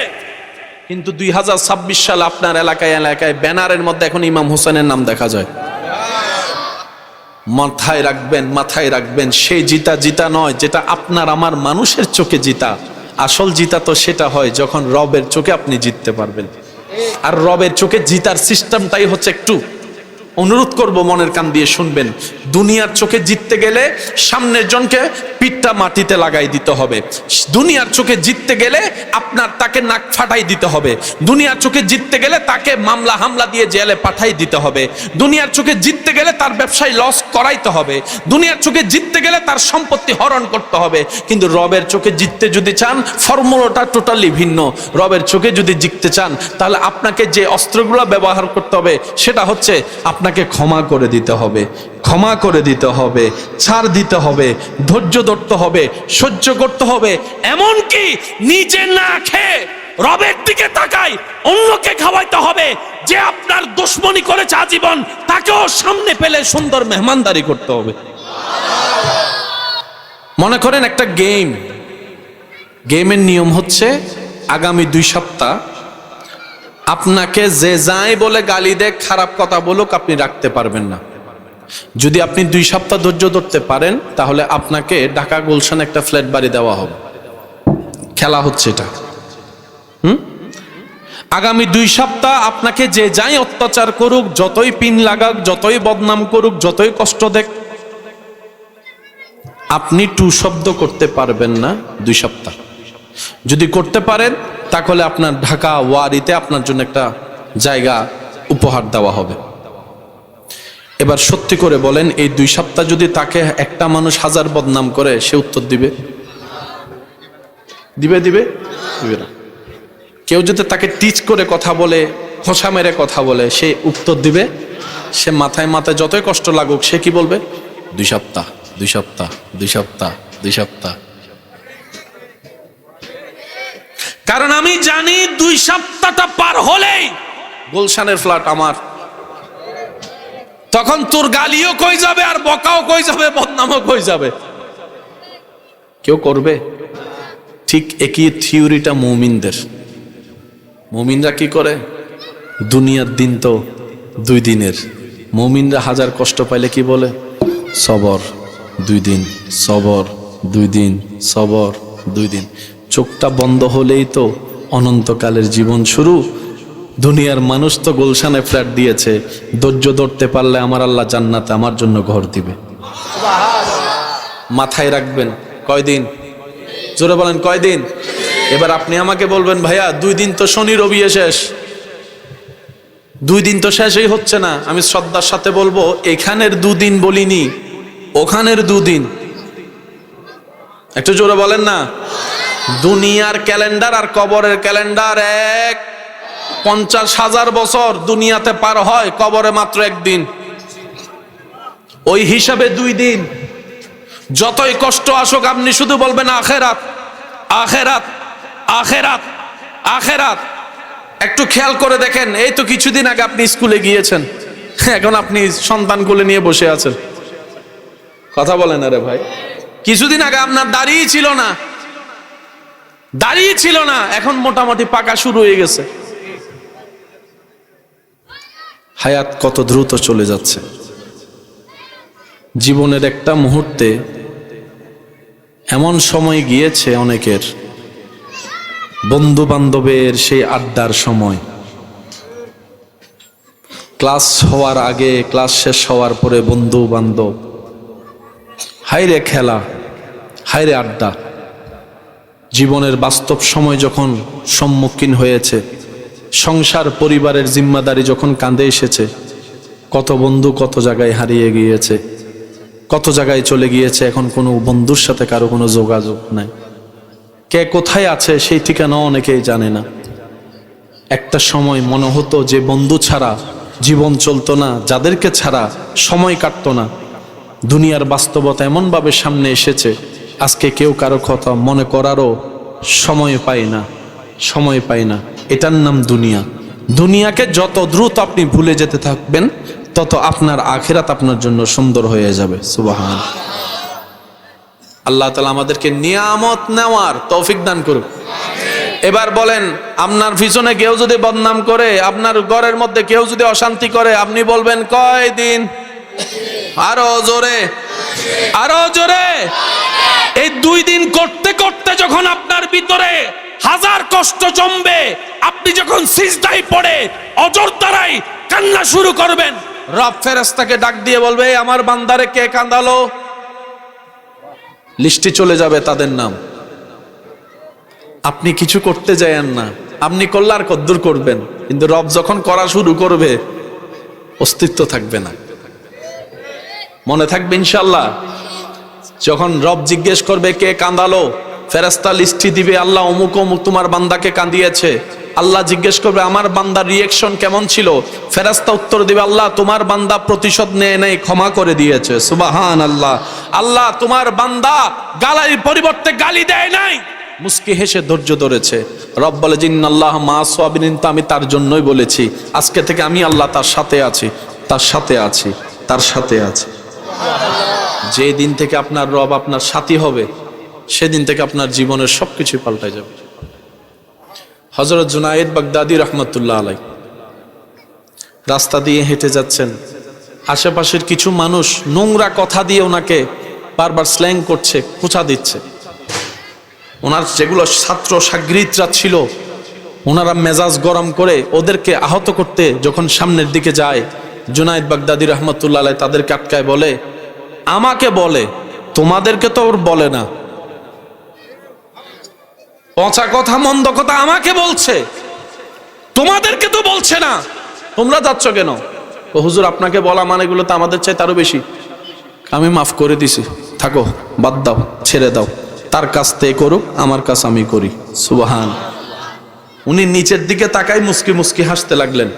কিন্তু 2026 সাল আপনার এলাকায় এলাকায় ব্যানারের মধ্যে এখন ইমাম হুসাইনের নাম দেখা যায়। মাথায় রাখবেন, মাথায় রাখবেন, সেই জিতা নয় যেটা আপনার আমার মানুষের চোখে জিতা। আসল জিতা তো সেটা হয় যখন রবের চোখে আপনি জিততে পারবেন। আর রবের চোখে জিতার সিস্টেমটাই হচ্ছে, একটু অনুরোধ করব মনের কান দিয়ে শুনবেন। দুনিয়ার চোখে জিততে গেলে সামনের জনকে পিঠটা মাটিতে লাগাই দিতে হবে। দুনিয়ার চোখে জিততে গেলে আপনার তাকে নাক ফাটাই দিতে হবে। দুনিয়ার চোখে জিততে গেলে তাকে মামলা হামলা দিয়ে জেলে পাঠাই দিতে হবে। দুনিয়ার চোখে জিততে গেলে তার ব্যবসায় লস করাইতে হবে। দুনিয়ার চোখে জিততে গেলে তার সম্পত্তি হরণ করতে হবে। কিন্তু রবের চোখে জিততে যদি চান, ফর্মুলাটা টোটালি ভিন্ন। রবের চোখে যদি জিততে চান, তাহলে আপনাকে যে অস্ত্রগুলো ব্যবহার করতে হবে সেটা হচ্ছে, আপনাকে ক্ষমা করে দিতে হবে, ক্ষমা করে দিতে হবে, ছাড় দিতে হবে, ধৈর্য ধরতে হবে, সহ্য করতে হবে। এমনকি নিজে না খেয়ে রবের দিকে তাকাই অন্যকে খাওয়াইতে হবে। যে আপনার দুশমনি করেছে আজীবন, তাকেও সামনে পেলে সুন্দর মেহমানদারি করতে হবে। মনে করেন একটা গেমের নিয়ম হচ্ছে, আগামী 2 সপ্তাহ আপনাকে যে যাই বলে গালি দেয়, খারাপ কথা বলুক, আপনি রাখতে পারবেন না। যদি আপনি 2 সপ্তাহ ধৈর্য ধরতে পারেন, তাহলে আপনাকে ঢাকা গুলশান একটা ফ্ল্যাট বাড়ি দেওয়া হবে। খেলা হচ্ছে এটা। আগামী 2 সপ্তাহ আপনাকে যে যাই অত্যাচার করুক, যতই পিন লাগাক, যতই বদনাম করুক, যতই কষ্ট দেখ, আপনি টু শব্দ করতে পারবেন না 2 সপ্তাহ। যদি করতে পারেন, তাহলে আপনার ঢাকা ওয়ারিতে আপনার জন্য একটা জায়গা উপহার দেওয়া হবে। এবার সত্যি করে বলেন, এই 2 সপ্তাহ যদি তাকে একটা মানুষ 1000 বদনাম করে, সে উত্তর দিবে? দিবে না। কেউ যদি তাকে টিচ করে কথা বলে, খোঁচা মেরে কথা বলে, সে উত্তর দিবে? সে মাথায় যতই কষ্ট লাগুক, সে কি বলবে? 2 সপ্তাহ, 2 সপ্তাহ, 2 সপ্তাহ, 2 সপ্তাহ। কারণ আমি জানি 2 সপ্তাহটা পার হলেই গুলশানের ফ্ল্যাট আমার। তখন তোর গালিও কই যাবে, আর বকাও কই যাবে, বদনামও কই যাবে। কেউ করবে? ঠিক একই থিওরিটা মুমিনদের। মুমিনরা কি করে? দুনিয়ার দিন তো 2 দিনের। মুমিনরা হাজার কষ্ট পাইলে কি বলে? সবর 2 দিন, সবর 2 দিন, সবর 2 দিন। চোখটা বন্ধ হলেই তো অনন্তকালের জীবন শুরু। দুনিয়ার মানুষ তো গুলশানে ফ্ল্যাট দিয়েছে, ধৈর্য ধরতে পারলে আমার আল্লাহ জান্নাতে আমার জন্য ঘর দিবে। মাথায় রাখবেন। কয়দিন? জোরে বলেন কয়দিন? এবার আপনি আমাকে বলবেন ভাইয়া 2 দিন তো শনি রবি শেষ, 2 দিন তো শেষই হচ্ছে না। আমি শ্রদ্ধার সাথে বলবো এখানের 2 দিন বলিনি, ওখানের 2 দিন। একটু জোরে বলেন না। দুনিয়ার ক্যালেন্ডার আর কবরের ক্যালেন্ডার এক। 50,000 বছর দুনিয়াতে পার হয়, কবরে মাত্র 1 দিন। ওই হিসাবে 2 দিন। যতই কষ্ট আসুক আপনি শুধু বলবেন আখেরাত, আখেরাত, আখেরাত, আখেরাত। একটু খেয়াল করে দেখেন, এই তো কিছুদিন আগে আপনি স্কুলে গিয়েছেন, এখন আপনি সন্তান কোলে নিয়ে বসে আছেন। কথা বলেন আরে ভাই। কিছুদিন আগে আপনার দাড়িই ছিল না, দাড়িই ছিল না, এখন মোটামুটি পাকা শুরু হয়ে গেছে। হায়াত কত দ্রুত চলে যাচ্ছে। জীবনের একটা মুহূর্তে এমন সময় গিয়েছে অনেকের, বন্ধু বান্ধবের সেই আড্ডার সময়, ক্লাস হওয়ার আগে, ক্লাস শেষ হওয়ার পরে বন্ধু বান্ধব, হাইরে খেলা, হাইরে আড্ডা। জীবনের বাস্তব সময় যখন সম্মুখীন হয়েছে, সংসার পরিবারের জিম্মাদারি যখন কাঁধে এসেছে, কত বন্ধু কত জায়গায় হারিয়ে গিয়েছে, কত জায়গায় চলে গিয়েছে। এখন কোনো বন্ধুর সাথে কারো কোনো যোগাযোগ নাই। কে কোথায় আছে সেই ঠিকানা অনেকেই জানে না। একটা সময় মনে হতো যে বন্ধু ছাড়া জীবন চলতো না, যাদেরকে ছাড়া সময় কাটতো না। দুনিয়ার বাস্তবতা এমনভাবে সামনে এসেছে, আজকে কেউ কারো কথা মনে করারও সময় পায় না, সময় পায় না। এটার নাম দুনিয়া। দুনিয়াকে যত দ্রুত আপনি ভুলে যেতে থাকবেন, তত আপনার আখিরাত আপনার জন্য সুন্দর হয়ে যাবে। সুবহান আল্লাহ তাআলা আমাদেরকে নিয়ামত নেওয়ার তৌফিক দান করুন। এবার বলেন, আপনার পিছনে কেউ যদি বদনাম করে, আপনার ঘরের মধ্যে কেউ যদি অশান্তি করে, আপনি বলবেন কয়দিন? আরো জোরে, আরো জোরে। এই 2 দিন করতে করতে যখন আপনার ভিতরে হাজার কষ্ট জমবে, আপনি যখন সিজদায় পড়ে অজর দ্বারাই কান্না শুরু করবেন, রব ফেরেশতাকে ডাক দিয়ে বলবে আমার বান্দারে কে কাঁদালো, লিস্টে চলে যাবে তাদের নাম। আপনি কিছু করতে যায়েন না, আপনি করলে আর কদ্দুর করবেন, কিন্তু রব যখন করা শুরু করবে অস্তিত্ব থাকবে না। মনে থাকবে ইনশাআল্লাহ। যখন রব জিজ্ঞেস করবে কে কাঁদালো, ফেরেশতা লিস্টি দিবে আল্লাহ অমুক অমুক তোমার বান্দাকে কাঁদিয়েছে। আল্লাহ জিজ্ঞেস করবে আমার বান্দার রিয়েকশন কেমন ছিল, ফেরেশতা উত্তর দিবে আল্লাহ তোমার বান্দা প্রতিশোধ নেয় নাই, ক্ষমা করে দিয়েছে। সুবহানাল্লাহ। আল্লাহ তোমার বান্দা গালির পরিবর্তে গালি দেয় নাই, মুস্কি হেসে ধৈর্য ধরেছে। রব বলে জিন্নাল্লাহ মা সাবিরিন, আমি তার জন্যই বলেছি আজকে থেকে আমি আল্লাহ তার সাথে আছি, তার সাথে আছি, তার সাথে আছি। যে দিন থেকে আপনার রব আপনার সাথী হবে, সেদিন থেকে আপনার জীবনের সবকিছু পাল্টে যাবে। হযরত জুনায়েদ বাগদাদী রাহমাতুল্লাহ আলাইহি রাস্তা দিয়ে হেঁটে যাচ্ছেন, আশেপাশের কিছু মানুষ নোংরা কথা দিয়ে ওনাকে বারবার স্ল্যাং করছে, খোঁচা দিচ্ছে। ওনার যেগুলো ছাত্র সাগরিদরা ছিল, ওনারা মেজাজ গরম করে ওদেরকে আহত করতে যখন সামনের দিকে যায়, জুনায়েদ বাগদাদী রাহমাতুল্লাহ আলাইহি তাদেরকে আটকায় বলে আমাকে বলে, তোমাদেরকে তো ওর বলে না, পচা কথা মন্দ কথা আমাকে বলছে, তোমাদেরকে তো বলছে না, তোমরা যাচ্ছ কেন? ও হুজুর আপনাকে বলা মানে এগুলো তো আমাদের চাই তারও বেশি, আমি মাফ করে দিছি, থাকো, বাদ দাও, ছেড়ে দাও, তার কাছ থেকে করুক, আমার কাছ আমি করি। সুবহান। উনি নিচের দিকে তাকাই মুস্কি মুস্কি হাসতে লাগলেন।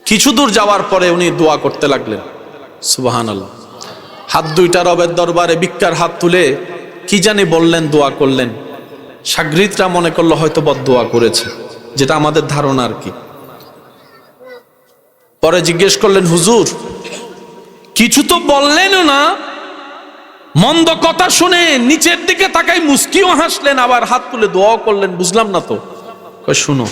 কিছু দূর যাওয়ার পরে উনি দোয়া করতে লাগলেন, সুবহানাল্লাহ। হাত দুইটা রবের দরবারে ভিক্ষার হাত তুলে কি জানি বললেন, দোয়া করলেন। শাগরিদরা মনে করলো হয়তো বদদোয়া করেছে, যেটা আমাদের ধারণা আর কি। পরে জিজ্ঞেস করলেন, হুজুর কিছু তো বললেনও না, মন্দ কথা শুনে নিচের দিকে তাকাই মুস্কিও হাসলেন, আবার হাত তুলে দোয়াও করলেন, বুঝলাম না তো। কই শুনো,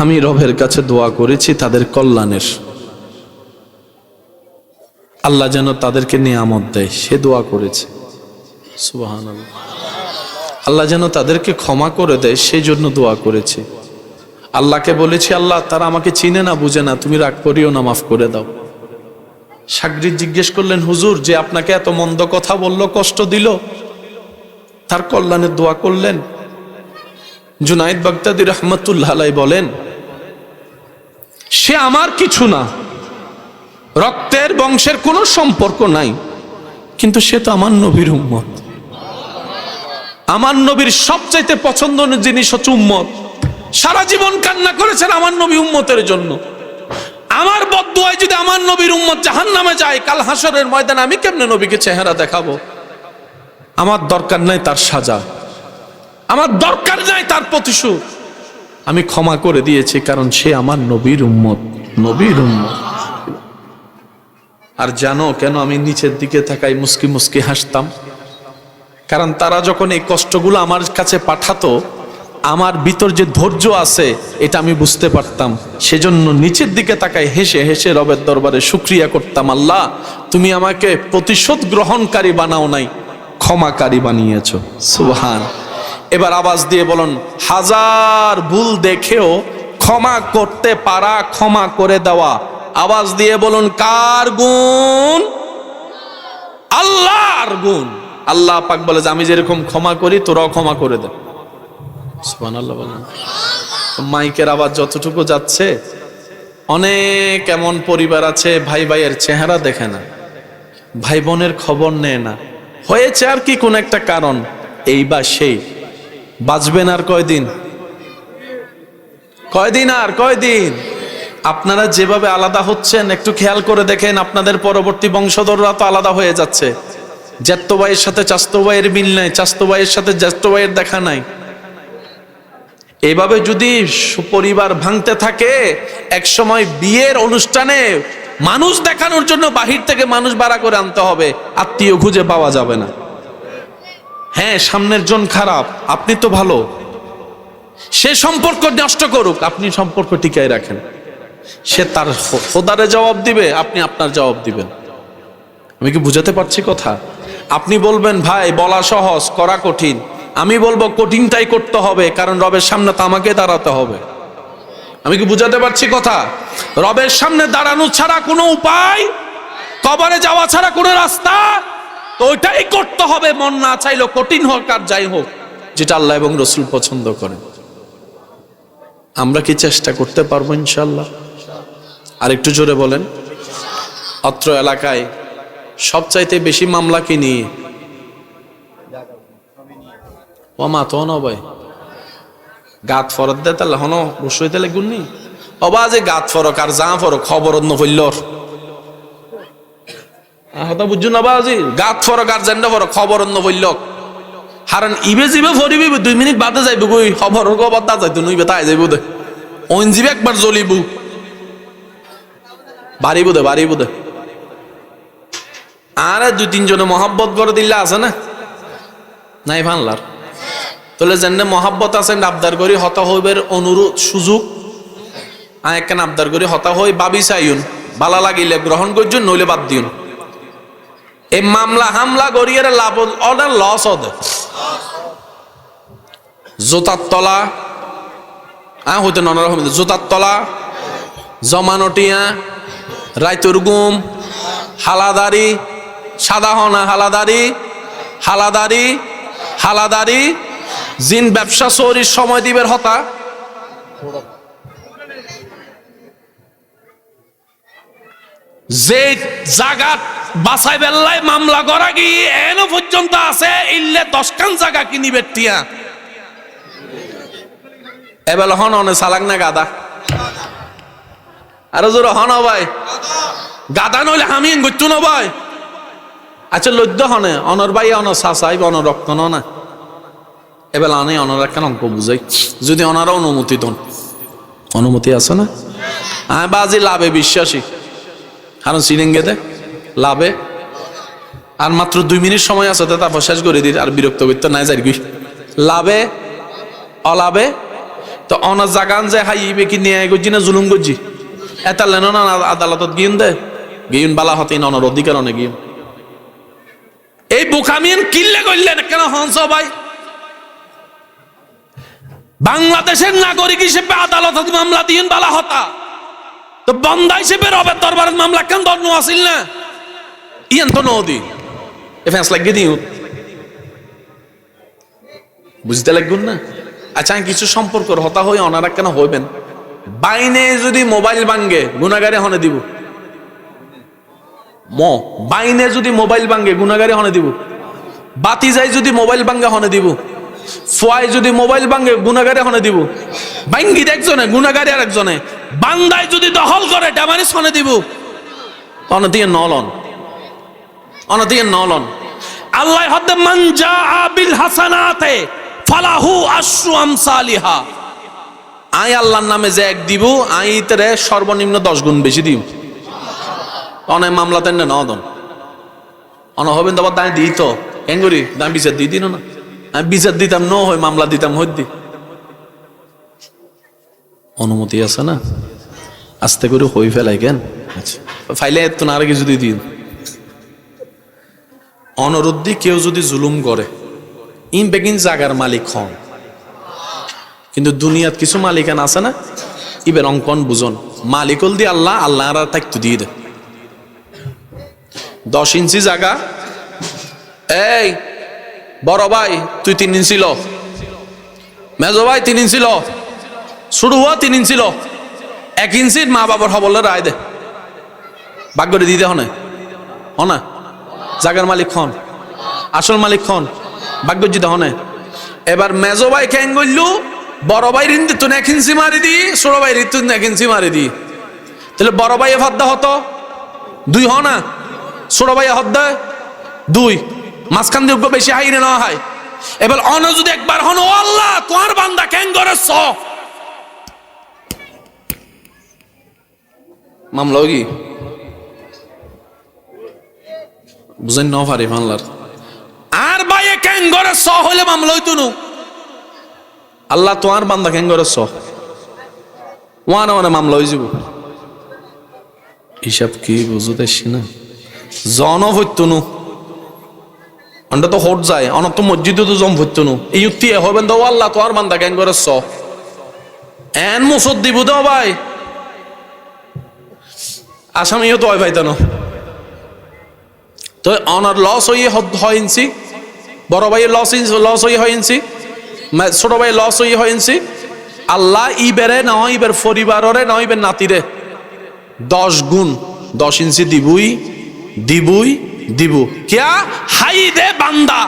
আমি রবের কাছে দোয়া করেছি তাদের কল্যাণের, আল্লাহ যেন তাদেরকে নিয়ামত দেয়, সে দোয়া করেছে। সুবহানাল্লাহ। আল্লাহ যেন তাদেরকে ক্ষমা করে দেয়, সেই জন্য দোয়া করেছি। আল্লাহকে বলেছি, আল্লাহ তারা আমাকে চিনে না বুঝে না, তুমি রাগ করিও না, মাফ করে দাও। শাগরিদ জিজ্ঞেস করলেন, হুজুর যে আপনাকে এত মন্দ কথা বললো, কষ্ট দিল, তার কল্যাণের দোয়া করলেন? জুনাইদ বাগদাদী রাহমাতুল্লাহ আলাইহি বলেন, সে আমার কিছু না, রক্তের বংশের কোনো সম্পর্ক নাই, কিন্তু সে তো আমার নবীর উম্মত। আমার নবীর সবচাইতে পছন্দের জিনিস হচ্ছে উম্মত। সারা জীবন কান্না করেছেন আমার নবী উম্মতের জন্য। আমার বদদুয়ায় যদি আমার নবীর উম্মত জাহান্নামে যায়, কাল হাসরের ময়দানে আমি কেমনে নবীকে চেহারা দেখাবো? আমার দরকার নাই তার সাজা, আমার দরকার নাই তার প্রতিশোধ। আমি ক্ষমা করে দিয়েছি, কারণ সে আমার নবীর উম্মত, নবীর উম্মত। আর জানো কেন আমি নিচের দিকে তাকাই মুস্কি মুস্কি হাসতাম? কারণ তারা যখন এই কষ্টগুলো আমার কাছে পাঠাতো, আমার ভিতর যে ধৈর্য আছে এটা আমি বুঝতে পারতাম। সেজন্য নিচের দিকে তাকাই হেসে হেসে রবের দরবারে শুকরিয়া করতাম, আল্লাহ তুমি আমাকে প্রতিশোধ গ্রহণকারী বানাও নাই, ক্ষমাকারী বানিয়েছো। সুবহান। এবার আওয়াজ দিয়ে বলুন, হাজার ভুল দেখেও ক্ষমা করতে পারা, ক্ষমা করে দেওয়া। আওয়াজ দিয়ে বলুন, কার গুণ? আল্লাহর গুণ। আল্লাহ পাক বলে যে আমি যেরকম ক্ষমা করি তোরাও ক্ষমা করে দে। সুবহানাল্লাহ বলেন। মাইকের আওয়াজ যতটুকু যাচ্ছে, অনেক এমন পরিবার আছে ভাই ভাইয়ের চেহারা দেখে না, ভাই বোনের খবর নেয় না। হয়েছে আর কি কোন একটা কারণ, এই বা সেই। বাঁচবেন আর কয়দিন? কয়দিন আর কয়দিন? আপনারা যেভাবে আলাদা হচ্ছেন একটু খেয়াল করে দেখেন, আপনাদের পরবর্তী বংশধররা তো আলাদা হয়ে যাচ্ছে। জ্যাঠতো ভাইয়ের সাথে চাচতো ভাইয়ের মিল নাই, চাচতো ভাইয়ের সাথে জ্যাঠতো ভাইয়ের দেখা নাই। এইভাবে যদি পরিবার ভাঙতে থাকে, এক সময় বিয়ের অনুষ্ঠানে মানুষ দেখানোর জন্য বাহির থেকে মানুষ ভাড়া করে আনতে হবে, আত্মীয় খুঁজে পাওয়া যাবে না। হ্যাঁ, সামনের জন খারাপ, আপনি তো ভালো, সে সম্পর্ক নষ্ট করুক, আপনি সম্পর্ক টিকায় রাখেন। সে তার খোদারে জবাব দিবে, আপনি আপনার জবাব দিবেন। আমি কি বুঝাতে পারছি কথা? আপনি বলবেন ভাই বলা সহজ করা কঠিন, আমি বলবো কঠিনটাই করতে হবে, কারণ রবের সামনে তো আমাকে দাঁড়াতে হবে। আমি কি বুঝাতে পারছি কথা? রবের সামনে দাঁড়ানো ছাড়া কোনো উপায়, কবরে যাওয়া ছাড়া কোনো রাস্তা, তো ওইটাই করতে হবে, মন না চাইলেও, কঠিন হোক আর যাই হোক, যেটা আল্লাহ এবং রসুল পছন্দ করেন। আমরা কি চেষ্টা করতে পারবো ইনশাল্লাহ? আর একটু জোরে বলেন। অত্র এলাকায় সবচাইতে বেশি মামলা কি নিয়ে? ওমা তো নবাই গাত ফরত দে, তাহলে হন বসই তাহলে গুণনি অবা যে গাত ফরক আর যা ফরক খবর অন্য ফইলর হতা বুঝছো না বাজি, গাত ফরক আর জেন্ডা ফরক খবর অন্য ফইলক হারান ইবে জিবে ফরিবি 2 মিনিট বাদে যাইব কই খবর খবর দা যাইতো নইবে তাই যাইব দে ওইন জিবে একবার জ্বলিবু বাড়িব দে আরে 2-3 জনে মহব্বত করে দিলে আছে না নাই ভানলার তাহলে জেন্ডে মহব্বত আছে আবদার করি হতা হইবের অনুরোধ সুযোগ একখান আবদার করি হতা হই বাবি চাইউন বালা লাগিলে গ্রহণ করছুন নইলে বাদ দিউন। এই মামলা হামলা করিয়ে লাভ অর্ডার লস হতে জোতার তলা হইতে ননার জোতার তলা জমানটিয়া রাইতুর গুম হালাদারি সাদা হনা হালাদারি জিন ব্যবসা চৌরির সময় দিবের হতা যে জায়গা বাসাই বেল্লাই মামলা করা গিয়ে এনো পর্যন্ত আছে ইল্লে 10 খান জায়গা কিনিবে টিয়া এবেল হন অনে সালাক না গাদা আরো জোর হন ভাই, গাদা নইলে হামিন গইতো না ভাই। আচ্ছা লদ্য হনে অনর ভাই অনর সাসাই অনর রক্ত না এবার আনে অনর একটা অঙ্ক বুঝাই, যদি অনারা অনুমতি দেন। অনুমতি আছে না? আমি বাজি লাভে বিশ্বাসী, কারণ সিরিঙ্গেতে লাভে আর মাত্র 2 মিনিট সময় আছে, তারপর শেষ করে দিই, আর বিরক্ত করতে নাই যাই গই। লাভে অলাভে তো অনার জাগান যে হাইবে কি নিয়ে গজি না জুলুম গজি, এটা লেন না আদালতত গিয়ে দে গিয়ে বালা হতে অনর অধিকার অনেক গিয়ে এই বোকামিয়ান কিল্লে করলেন কেন হংস ভাই? বাংলাদেশের নাগরিক হিসেবে আদালত মামলা দিয়ে বালা হতা, তো বন্দা হিসেবে রবের দরবারের মামলা কেন দর্ণ আসিল না? ইয়ান তো নদী এ ফেসলা গিয়ে দিও বুঝতে লাগবেন না। আচ্ছা আমি কিছু সম্পর্কের হতা হই অনারা কেন হইবেন? বাইনে যদি মোবাইল ভাঙ্গে গুনাগারে হনে দিব, বাইনে যদি মোবাইল ভাঙ্গে গুনাগারে হনে দিব, বাতি যাই যদি মোবাইল ভাঙ্গে হনে দিব, ফুয়াই যদি মোবাইল ভাঙ্গে গুনাগারে হনে দিব, ভাঙ্গি একজনে গুনাগারে আর একজনে, বান্দায় যদি দখল করে ডামারিস হনে দিব, অনদিয়ে নলন অনদিয়ে নলন। আল্লাহ হদ্দে মান জাআ বিল হাসানাতে ফালাহু আশরু আমসালিহা। আই আল্লাহর নামে যে এক দিব, আই ইতরে সর্বনিম্ন 10 গুণ বেশি দিব। অনে মামলাতে না দন অন হবেন দাবার দায় দিই তো কেন করি দাম বিচার দিয়ে দিন না, আমি বিচার দিতাম ন হয় মামলা দিতাম হদ্দি। অনুমতি আছে না? আস্তে করে হই ফেলাই কেন? আচ্ছা ফাইলে এত না আর কিছু দিয়ে দিন। অনরুদ্ধি কেউ যদি জুলুম করে ইন বেগিন জাগার মালিক হন, কিন্তু দুনিয়াত কিছু মালিকান আছে না, ইবের অঙ্কন বুঝন মালিকল দিয়ে আল্লাহ আল্লাহ আর তাইতো দিয়ে দে। 10 ইঞ্চি জায়গা, এই বড় ভাই তুই 3 ইঞ্চি ল, মেজো ভাই 3 ইঞ্চি ল, শুরু হওয়া 3 ইঞ্চি ল, 1 ইঞ্চির মা বাবার হবলে রায় দে, ভাগ করে দিতে হনে হনা জাগার মালিক হন, আসল মালিক হন, ভাগ্য জিতে হনে। এবার মেজো ভাই কেন গইলু বড় ভাই ঋণ দিত 1 ইঞ্চি মারি দি, ছোট ভাই ঋণ 1 ইঞ্চি মারি দি, তাহলে বড় ভাই ফাদ্দা হতো 2 হ না, ছোট ভাই হদ্দা 2, মাঝখান দিয়ে বেশি হাইরে না হয়। এবার অন যদি একবার হন ও আল্লাহ তোমার বান্দা কেন করেছ, মামলা কি বুঝেন ন পারি মামলার আর ভাইয়ে কেন করেছ হইলে মামলা হইতো না। আল্লাহ তোমার বান্দা কেন করেছ ওয়ানা ওয়ানা মামলা হয়ে যাব। হিসাব কি বুঝতেছি না, জন হইতো নু অন্ড তো হোট যায় অনত মসজিদে তো জম হইতো নু, এই উত্তি হবেন তো আল্লাহ তোমার বান্দা কেন করেছ এন মুসদ দিব দাও ভাই, আসামিও তো হয় ভাইতো না। তো অনার লস হইয়ে হয় ইঞ্চি, বড় ভাইয়ের লস হইয়ে হয় ইঞ্চি, ছোট ভাইয়ের লস হইয়ে হয় ইঞ্চি। আল্লাহ ইবেরে নয় ইবের পরিবারে নয় ইবের নাতিরে 10 গুণ 10 ইঞ্চি দিবুই দিবুই দিব কিয়া হাই দে বান্দা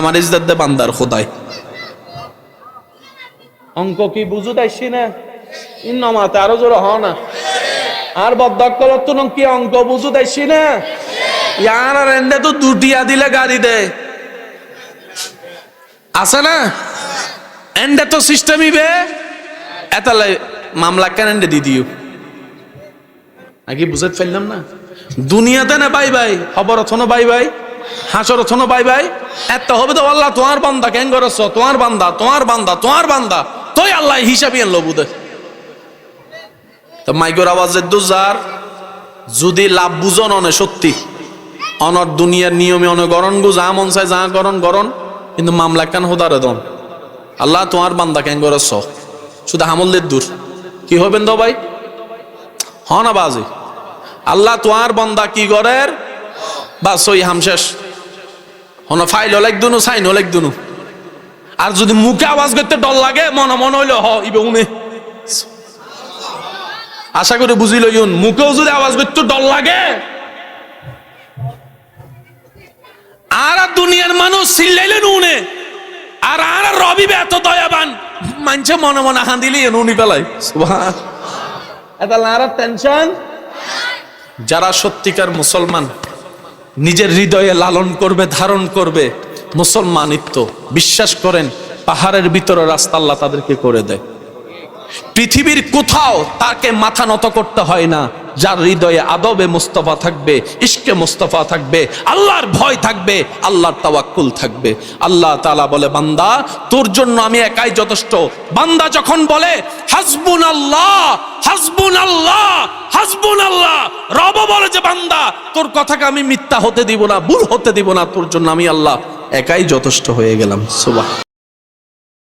আমার ইজ্জত দে বান্দার খোদাই। অঙ্ক কি বুঝু দাইছি না ইন নমাতে আরো জোর হ না আর বদ্দাক্কলত কি অঙ্ক বুঝু দাইছি না ইয়ার আর এন্ডে তো দুটিয়া দিলে গাড়ি দে আছে না, এন্ডে তো সিস্টেমই বে এতালে মামলা কেন এন্ডে দি দিও আগে বুঝাতে ফেললাম না। দুনিয়াতে না বাই বাই খবর অথনো বাই বাই হাসর অথনো বাই বাই এত হবে তো আল্লাহ তোমার বান্দা কেন করছ, তোমার বান্দা তোমার বান্দা তোমার বান্দা তোই আল্লাহ হিসাবই আনলো বুধে। তো মাইগর আওয়াজের দুজার যদি লাভ বুঝন অনে সত্যি অনর দুনিয়ার নিয়মে অনে গরণ গু যা মন চায় যা গরণ গরণ, কিন্তু মামলা কেন হোদারে দন আল্লাহ তোমার বান্দা কেন করছ শুধু হামলদের দূর কি হবেন তো ভাই হ না বাজি আল্লাহ তোমার বান্দা কি করের বাস ওই হামশেষ হন ফাইল হলেক দুনু সাইন হলেক দুনু। আর যদি মুখে আওয়াজ করতে ডর লাগে মনে মনে হইলে হ ইবে উনে আশা করে বুঝিল ইউন মুখেও যদি আওয়াজ করতে ডর লাগে আর দুনিয়ার মানুষ চিল্লাইলে নুনে আর আর রবি এত দয়াবান মানছে মনে মনে হান দিলে উনি পেলাই এটা লারা টেনশন। যারা সত্যিকার মুসলমান, নিজের হৃদয়ে লালন করবে, ধারণ করবে মুসলমানিত্ব, বিশ্বাস করেন পাহাড়ের ভিতরে রাস্তা আল্লাহ তাদেরকে করে দেয়। পৃথিবীর কোথাও তাকে মাথা নত করতে হয় না, যার হৃদয়ে আদবে মুস্তাফা থাকবে, ইশকে মুস্তাফা থাকবে, আল্লাহর ভয় থাকবে, আল্লাহর তাওয়াক্কুল থাকবে। আল্লাহ তাআলা বলে, বান্দা তোর জন্য আমি একাই যথেষ্ট। বান্দা যখন বলে হাসবুনাল্লাহ হাসবুনাল্লাহ হাসবুনাল্লাহ, রব বলে যে বান্দা তোর কথাকে আমি মিথ্যা হতে দিব না, ভুল হতে দিব না, তোর জন্য আমি আল্লাহ একাই যথেষ্ট হয়ে গেলাম। সুবহান।